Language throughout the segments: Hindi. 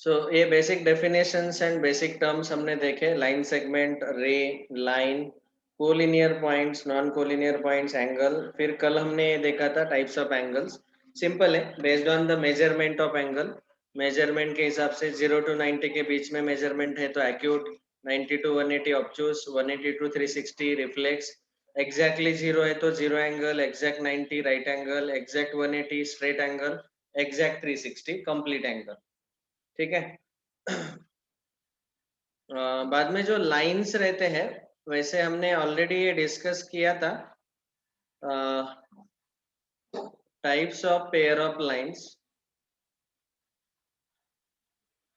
सो ये basic definitions and basic terms हमने देखे, लाइन सेगमेंट, रे, line, collinear points, non collinear points, angle. फिर कल हमने देखा था टाइप्स ऑफ एंगल्स। सिंपल है, based on the measurement of angle. Measurement के हिसाब से 0 to 90 के बीच में मेजरमेंट है तो acute, 90 to 180 ऑब्टूस, 180 to 360 reflex, exactly 0 है तो 0 angle, exact 90 right angle, exact 180 straight angle, exact 360 complete angle. ठीक है। बाद में जो लाइंस रहते हैं, वैसे हमने ऑलरेडी ये डिस्कस किया था, types of pair of lines.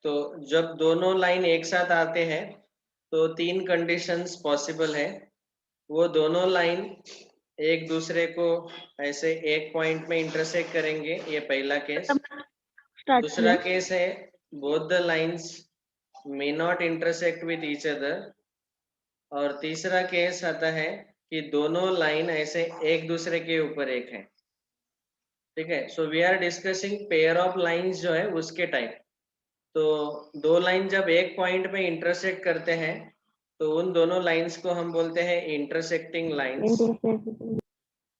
तो जब दोनों लाइन एक साथ आते हैं तो तीन कंडीशंस पॉसिबल है। वो दोनों लाइन एक दूसरे को ऐसे एक पॉइंट में इंटरसेक्ट करेंगे, ये पहला केस। दूसरा केस है both the lines may not intersect with each other, और तीसरा केस आता है कि दोनों लाइन ऐसे एक दूसरे के ऊपर एक है। ठीक है। So we are discussing pair of lines जो है उसके टाइप। तो दो लाइन जब एक पॉइंट में इंटरसेक्ट करते हैं तो उन दोनों लाइंस को हम बोलते हैं इंटरसेक्टिंग लाइंस।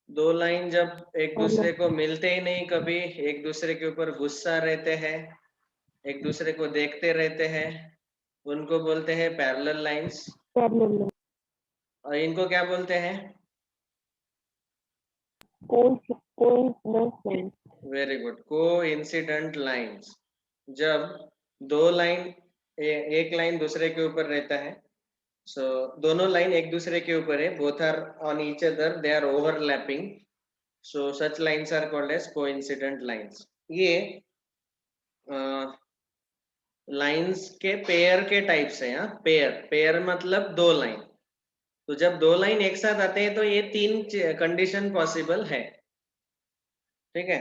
दो लाइन जब एक दूसरे को मिलते ही नहीं, कभी एक दूसरे के ऊपर गुस्सा रहते हैं, एक दूसरे को देखते रहते हैं, उनको बोलते हैं पैरेलल लाइंस। और इनको क्या बोलते हैं? Very good, coincident lines. जब दो लाइन एक लाइन दूसरे के ऊपर रहता है, सो दोनों लाइन एक दूसरे के ऊपर है, both are on each other, they are overlapping, so such lines are called as coincident lines. ये लाइंस के पेयर के टाइप्स है। पेयर, पेयर मतलब दो लाइन। तो जब दो लाइन एक साथ आते हैं तो ये तीन कंडीशन पॉसिबल है। ठीक है,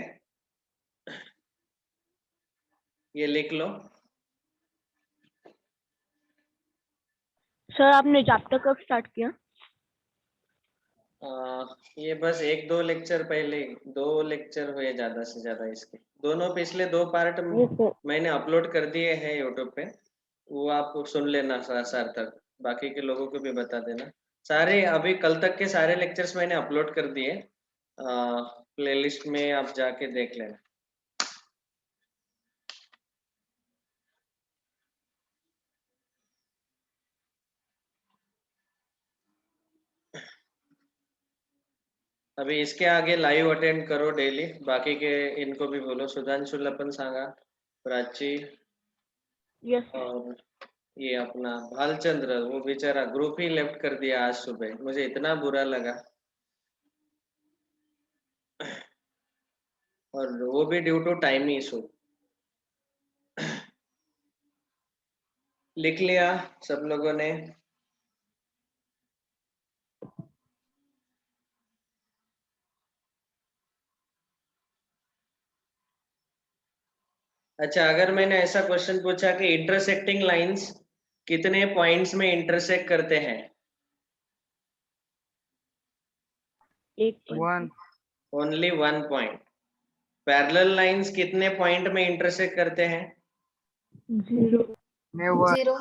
ये लिख लो। सर आपने चैप्टर कब स्टार्ट किया? ये बस एक दो लेक्चर पहले, दो लेक्चर हुए ज्यादा से ज्यादा। इसके दोनों पिछले दो पार्ट मैंने अपलोड कर दिए हैं यूट्यूब पे, वो आप सुन लेना सार्थक, बाकी के लोगों को भी बता देना। सारे अभी कल तक के सारे लेक्चर्स मैंने अपलोड कर दिए, प्लेलिस्ट में आप जाके देख लेना। अभी इसके आगे लाइव अटेंड करो डेली, बाकी के इनको भी बोलो, सुधांशु लपन सांगा, प्राची, यस। और ये अपना भालचंद्र, वो बेचारा ग्रुप ही लेफ्ट कर दिया आज सुबह, मुझे इतना बुरा लगा। और वो भी ड्यू टू टाइम इशू। लिख लिया सब लोगों ने? अच्छा, अगर मैंने ऐसा क्वेश्चन पूछा कि इंटरसेक्टिंग लाइंस कितने पॉइंट्स में इंटरसेक्ट करते हैं? One. Only one point. Parallel lines कितने पॉइंट में इंटरसेक्ट करते हैं? Zero. Zero.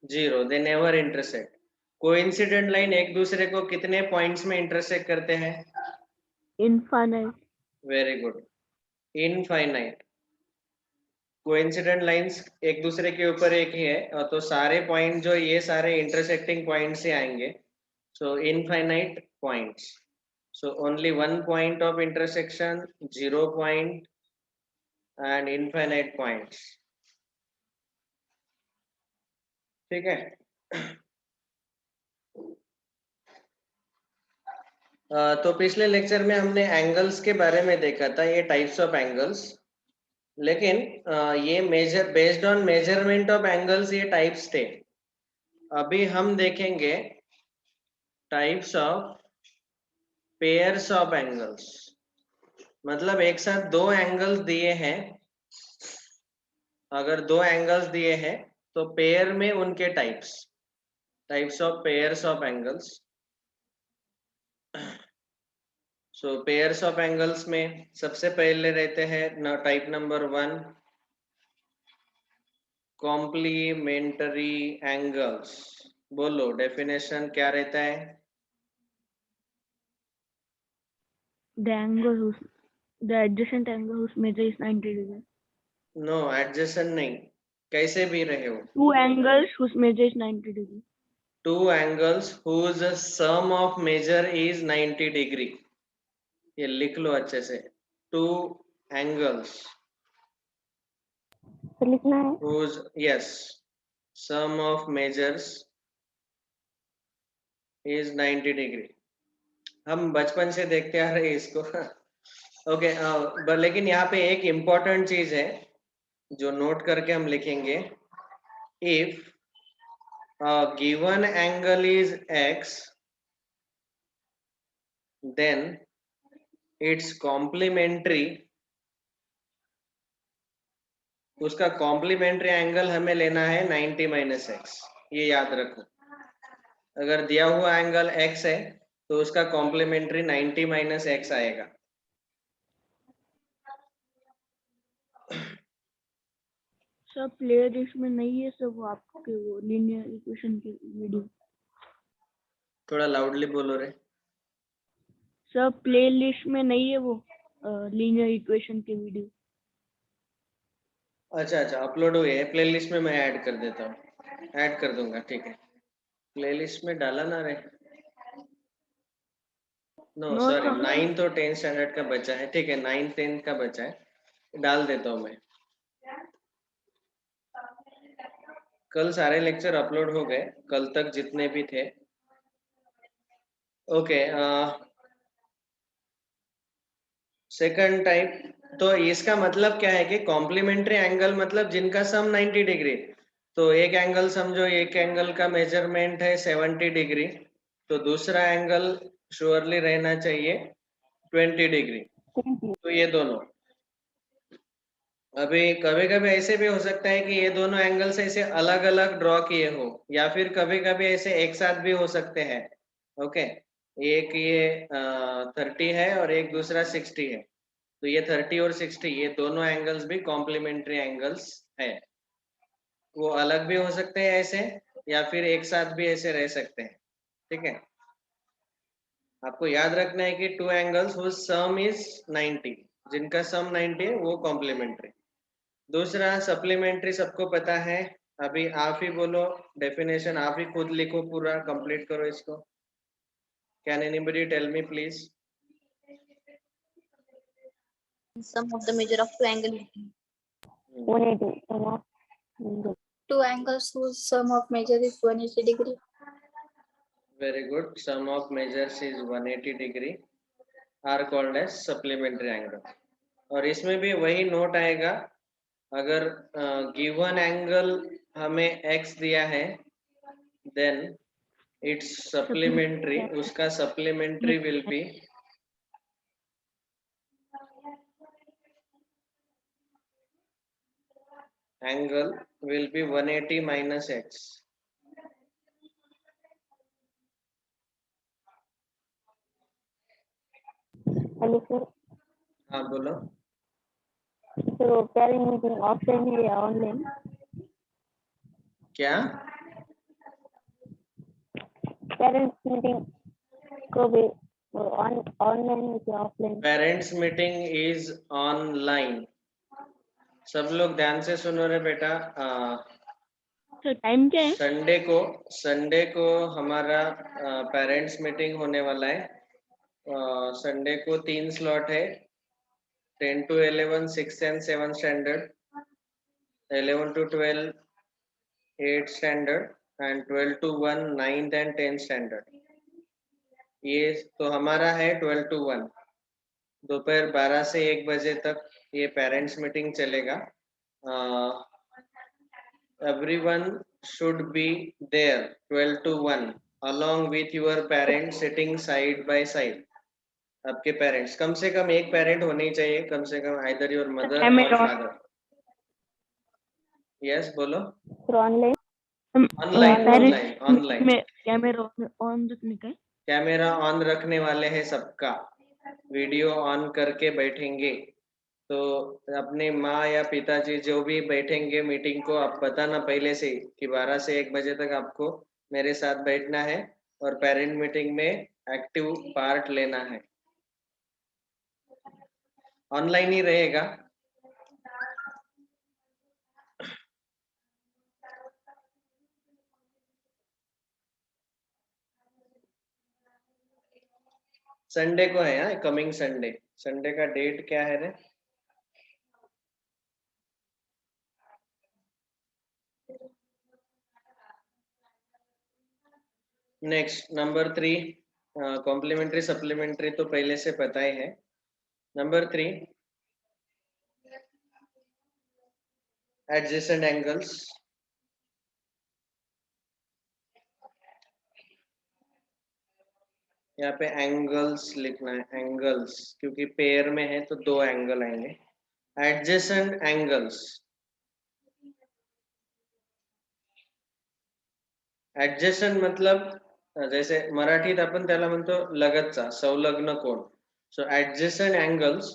Zero, they never intersect. Coincident line एक दूसरे को कितने पॉइंट्स में इंटरसेक्ट करते हैं? Infinite. Very good, infinite. Coincident lines एक दूसरे के ऊपर एक ही है, और तो सारे पॉइंट जो ये सारे इंटरसेक्टिंग पॉइंट से आएंगे, so infinite points. So only one point of intersection, zero point and infinite points. ठीक है। तो पिछले लेक्चर में हमने एंगल्स के बारे में देखा था, ये टाइप्स ऑफ एंगल्स। लेकिन ये measure based on measurement of angles ये टाइप्स थे। अभी हम देखेंगे types of pairs of angles. मतलब एक साथ दो एंगल्स दिए हैं, अगर दो एंगल्स दिए हैं तो पेयर में उनके types, types of pairs of angles. So pairs of angles में सबसे पहले रहते हैं टाइप नंबर 1, कॉम्प्लीमेंट्री एंगल्स, बोलो डेफिनेशन क्या रहता है? The adjacent angle whose measure is 90 degrees. No, adjacent नहीं, कैसे भी रहे हो। Two angles whose measure is 90 degrees. Two angles whose sum of measure is 90 degree, ये लिख लो अच्छे से। टू एंगल्स तो लिखना है whose, yes, sum of measures is 90 degree. हम बचपन से देखते आ रहे हैं इसको। ओके, लेकिन यहाँ पे एक इम्पोर्टेंट चीज है जो नोट करके हम लिखेंगे। If given angle is x, then it's complementary, उसका कॉम्प्लीमेंट्री एंगल हमें लेना है 90 माइनस एक्स। ये याद रखो, अगर दिया हुआ एंगल x है तो उसका कॉम्प्लीमेंट्री 90 माइनस एक्स आएगा। सब प्ले लिस्ट में नहीं है, सब वो आपके वो लीनियर इक्वेशन के वीडियो। थोड़ा लाउडली बोलो रे। सब प्ले लिस्ट में नहीं है वो लीनियर इक्वेशन के वीडियो। अच्छा अच्छा, अपलोड हुए हैं प्लेलिस्ट में, मैं ऐड कर देता हूँ, ऐड कर दूंगा, ठीक है। प्लेलिस्ट में डाला ना रे, no no sorry, sir, 9th और 10th स्टैंडर्ड का बचा है, ठीक है, 9th 10th का बचा है, डाल देता हूँ मैं। कल सारे लेक्चर अपलोड हो गए, कल तक जितने भी थे। ओके, सेकंड टाइप, तो इसका मतलब क्या है कि कॉम्प्लीमेंट्री एंगल मतलब जिनका सम 90 डिग्री। तो एक एंगल समझो, एक एंगल का मेजरमेंट है 70 डिग्री, तो दूसरा एंगल श्योरली रहना चाहिए 20 डिग्री। तो ये दोनों, अभी कभी कभी ऐसे भी हो सकता है कि ये दोनों एंगल्स ऐसे अलग अलग ड्रॉ किए हो, या फिर कभी कभी ऐसे एक साथ भी हो सकते हैं। ओके, एक ये 30 है और एक दूसरा 60 है, तो ये 30 और 60 ये दोनों एंगल्स भी कॉम्प्लीमेंट्री एंगल्स है। वो अलग भी हो सकते हैं ऐसे, या फिर एक साथ भी ऐसे रह सकते हैं, ठीक है। आपको याद रखना है कि two angles whose sum is 90, जिनका सम 90 है वो कॉम्प्लीमेंट्री। दूसरा सप्लीमेंट्री सबको पता है, अभी आप ही बोलो डेफिनेशन, आप ही खुद लिखो, पूरा कंप्लीट करो इसको। Can anybody tell me please? Sum of the measure of two angles. 180 sum of Two angles whose sum of measure is 180 degree. Very good, sum of measures is 180 degree are called as supplementary angle. और इसमें भी वही नोट आएगा, अगर गिवन एंगल हमें x दिया है, देन इट्स सप्लीमेंट्री, उसका supplementary will be angle will be 180 minus x. Hello sir. हाँ बोलो। सर वो पेरेंट मीटिंग ऑफलाइन है या ऑनलाइन? क्या? पेरेंट्स मीटिंग को भी ऑनलाइन या offline? Parents meeting is online. सब लोग ध्यान से सुनो रे बेटा। सर टाइम क्या है? संडे को हमारा पेरेंट्स मीटिंग होने वाला है। संडे को 3 स्लॉट है, 10 to 11 6th and 7th standard, 11 to 12 8th standard, and 12 to 1 9th and 10th standard. ये तो हमारा है 12 to 1, दोपहर 12 से 1 बजे तक ये पेरेंट्स मीटिंग चलेगा। Everyone should be there 12 to 1 along with your parents sitting side by side। आपके पेरेंट्स, कम से कम एक पेरेंट होनी चाहिए, कम से कम आइदर योर मदर और फादर। यस बोलो। ऑनलाइन ऑनलाइन में कैमरा ऑन रखने का है? कैमरा ऑन रखने वाले हैं सबका, वीडियो ऑन करके बैठेंगे। तो अपने माँ या पिताजी जो भी बैठेंगे मीटिंग को, आप बताना पहले से ही कि 12 से 1 बजे तक आपको मेरे साथ बैठना है और पेरेंट मीटिंग में एक्टिव पार्ट लेना है। ऑनलाइन ही रहेगा। संडे को है, कमिंग संडे। संडे का डेट क्या है रे? नेक्स्ट नंबर 3, कॉम्प्लीमेंट्री सप्लीमेंट्री तो पहले से पता ही है। Number 3, adjacent angles. यहाँ पे एंगल्स लिखना है, एंगल्स, क्योंकि पेयर में है तो 2 एंगल आएंगे। एडजेसेंट एंगल्स, ऍडजस्टंट मतलब जैसे मराठीत आपण त्याला म्हणतो लगतचा, संलग्न कोण। सो एडजेसेंट एंगल्स,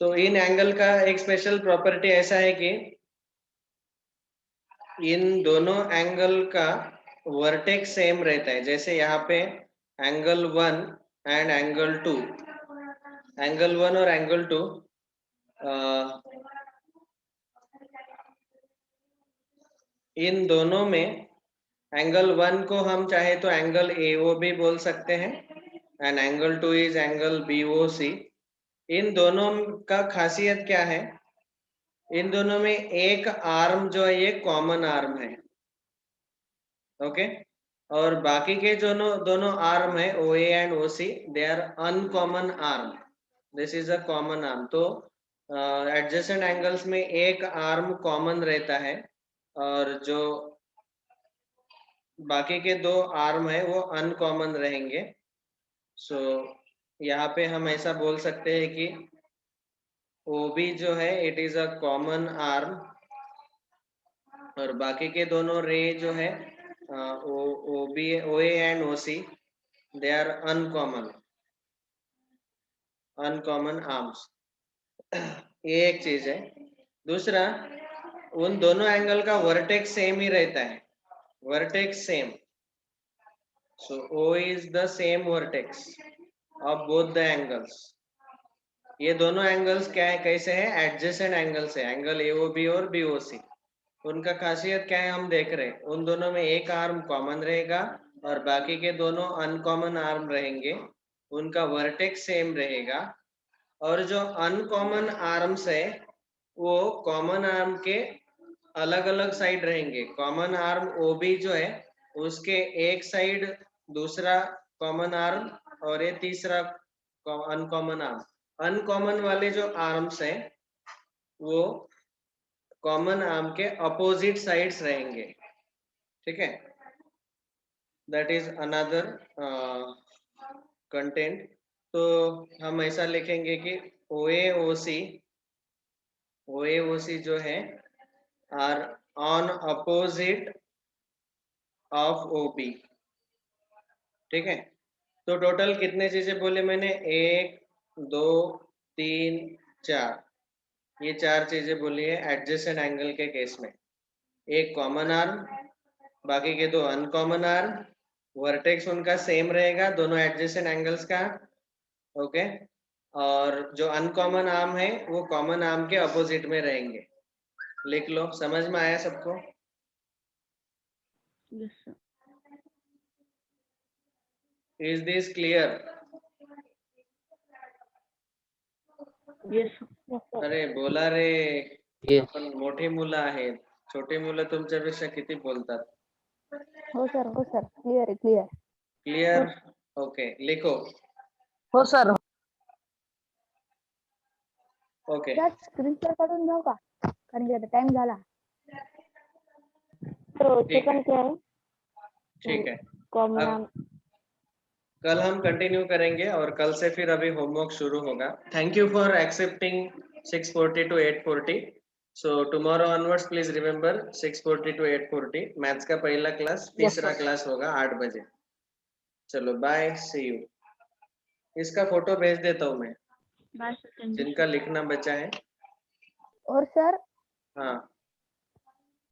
तो इन एंगल का एक स्पेशल प्रॉपर्टी ऐसा है कि इन दोनों एंगल का वर्टेक्स सेम रहता है। जैसे यहाँ पे एंगल 1 एंड एंगल 2, एंगल 1 और एंगल 2 इन दोनों में एंगल 1 को हम चाहे तो एंगल AO भी बोल सकते हैं and angle 2 is angle BOC। इन दोनों का खासियत क्या है? इन दोनों में एक आर्म जो है ये कॉमन आर्म है, ओके। और बाकी के दोनों आर्म है OA and OC, they are uncommon arm, this is a common arm. तो एडजेसेंट एंगल्स में एक आर्म कॉमन रहता है और जो बाकी के 2 आर्म है वो अनकॉमन रहेंगे। सो यहाँ पे हम ऐसा बोल सकते हैं कि OB जो है it is a common arm और बाकी के दोनों रे जो है OA and OC, they are uncommon arms. ये एक चीज है। दूसरा, उन दोनों एंगल का वर्टेक्स सेम ही रहता है, vertex same. So O is the same vertex of both the angles। ये दोनों एंगल्स क्या है, कैसे हैं? एडजेसेंट एंगल्स है, एंगल AOB और BOC। उनका खासियत क्या है हम देख रहे हैं, उन दोनों में एक आर्म कॉमन रहेगा और बाकी के दोनों अनकॉमन आर्म रहेंगे, उनका वर्टेक्स सेम रहेगा। और जो अनकॉमन आर्म्स है वो कॉमन आर्म के अलग अलग साइड रहेंगे। कॉमन आर्म OB जो है उसके एक साइड दूसरा कॉमन आर्म और ये तीसरा अनकॉमन आर्म। अनकॉमन वाले जो आर्म्स हैं वो कॉमन आर्म के अपोजिट साइड्स रहेंगे, ठीक है। That is another content. तो हम ऐसा लिखेंगे कि OA जो है are on opposite of OB, ठीक है। तो टोटल कितने चीजें बोले मैंने? 1 2 3 4, ये 4 चीजें बोली है एडजेसेंट एंगल के केस में। एक कॉमन आर्म, बाकी के 2 अनकॉमन आर्म, वर्टेक्स उनका सेम रहेगा दोनों एडजेसेंट एंगल्स का, ओके। और जो अनकॉमन आर्म है वो कॉमन आर्म के अपोजिट में रहेंगे। लिख लो, समझ में आया सबको? Yes sir. Is this clear? Yes. अरे बोला रे, Yes. आपण मोठी मुलं आहेत, छोटी मुलं तुमच्यापेक्षा किती बोलतात। हो सर क्लियर आहे क्लियर क्लियर? ओके, लिखो। हो सर ओके, त्यात स्क्रीनशॉट काढून जाऊ का कारण की आता टाइम झाला तो ठीक है, सेकंड क्या है ठीक है। कॉमन अब कल हम कंटिन्यू करेंगे और कल से फिर अभी होमवर्क शुरू होगा। Thank you for accepting 640 to 840। So tomorrow onwards please remember 640 to 840। Maths का पहला क्लास, तीसरा क्लास होगा 8 बजे। चलो बाय, सी यू। इसका फोटो भेज देता हूँ मैं। Bye sir, thank you. जिनका लिखना बचा है। और सर हाँ